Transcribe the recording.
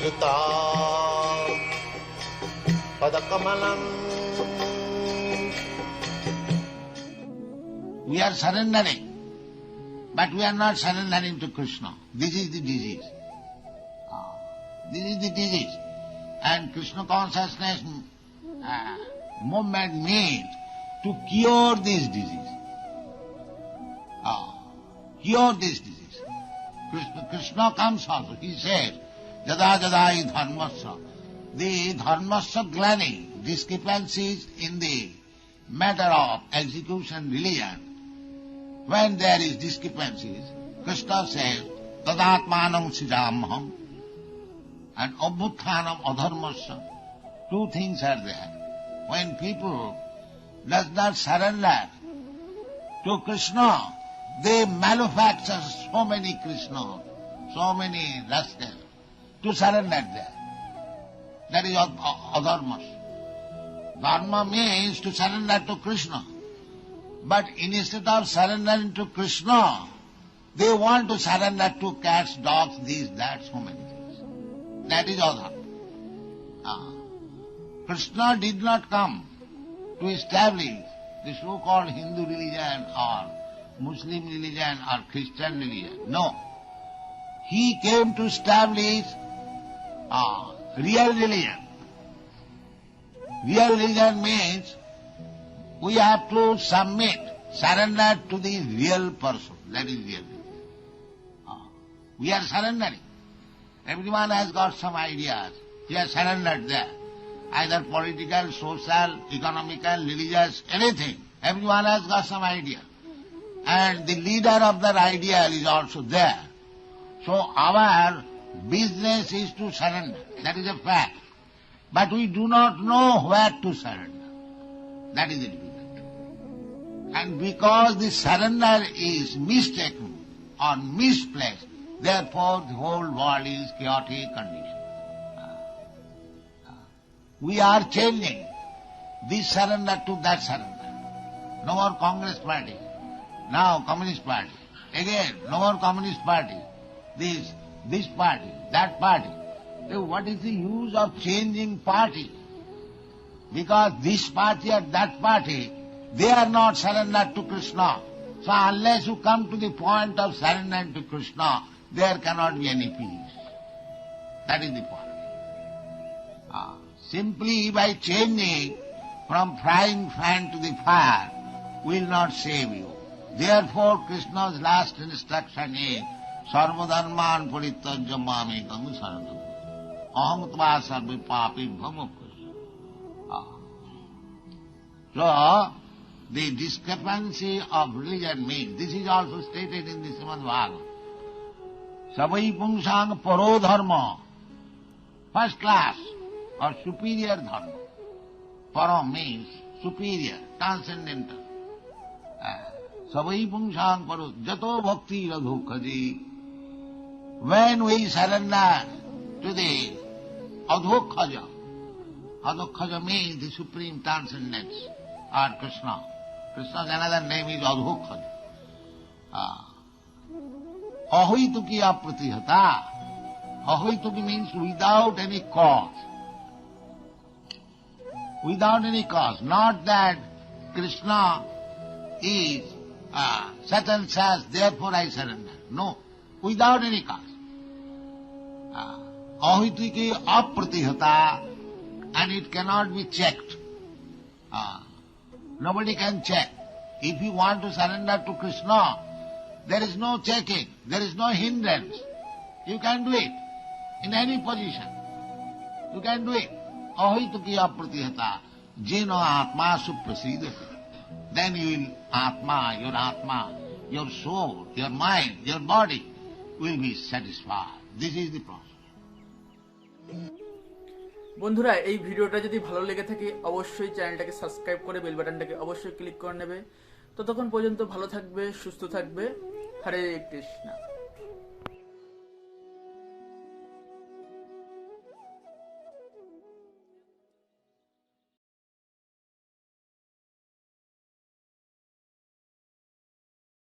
Yuta Padakamalam. We are surrendering, but we are not surrendering to Krishna. This is the disease. This is the disease. And Krishna consciousness movement means to cure this disease. Cure this disease. Krishna comes also. He says, Jada jadai dharmasya. The dharmasya glani, discrepancies in the matter of execution religion, when there is discrepancies, Krishna says, tadatmanam sijamaham and abhuthanam adharmasya. Two things are there. When people does not surrender to Krishna, they manufacture so many Krishna, so many rascals to surrender there. That is adharmasya. Dharma means to surrender to Krishna. But instead of surrendering to Krishna, they want to surrender to cats, dogs, this, that, so many things. That is adharma. Krishna did not come to establish the so-called Hindu religion or Muslim religion or Christian religion. No. He came to establish real religion. Real religion means we have to submit, surrender to the real person. That is real religion. We are surrendering. Everyone has got some ideas. He has surrendered there. Either political, social, economical, religious, anything. Everyone has got some idea. And the leader of that ideal is also there. So our business is to surrender. That is a fact. But we do not know where to surrender. That is the difficulty. And because the surrender is mistaken or misplaced, therefore the whole world is chaotic condition. We are changing this surrender to that surrender. No more Congress party. Now Communist party. Again, no more Communist party. This party, that party. So what is the use of changing party? Because this party or that party, they are not surrendered to Krishna. So unless you come to the point of surrendering to Krishna, there cannot be any peace. That is the point. Simply by changing from frying pan to the fire will not save you. Therefore Krishna's last instruction is Sarvadharman parityajya mamekam saranam aham tva sarve papibhyo mukkhya. So the discrepancy of religion means, this is also stated in the Srimad Bhagavatam. Savai pungsang paro dharma, first class or superior dharma. Para means superior, transcendental. Savai pungsang paro jato bhakti radhokhaji. When we surrender to the adhokhaja, adhokhaja means the supreme transcendence or Krishna. Krishna's another name is adhokhaja. Ahoituki apratihata. Ahoituki means without any cause. Without any cause. Not that Krishna is such and such, therefore I surrender. No. Without any cause. Ahoituki apratihata, and it cannot be checked. Nobody can check. If you want to surrender to Krishna, there is no checking, there is no hindrance. You can do it in any position. You can do it. Ahoituki apratihata jeno atma suprasidati. Then you will atma, your soul, your mind, your body will be satisfied. This is the process. বন্ধুরা, এই ভিডিওটা যদি ভালো লেগে থাকে অবশ্যই চ্যানেলটাকে subscribe করে বেল বাটনটাকে অবশ্যই ক্লিক করে নেবে। ততক্ষণ পর্যন্ত ভালো থাকবে, সুস্থ থাকবে। হরে কৃষ্ণ।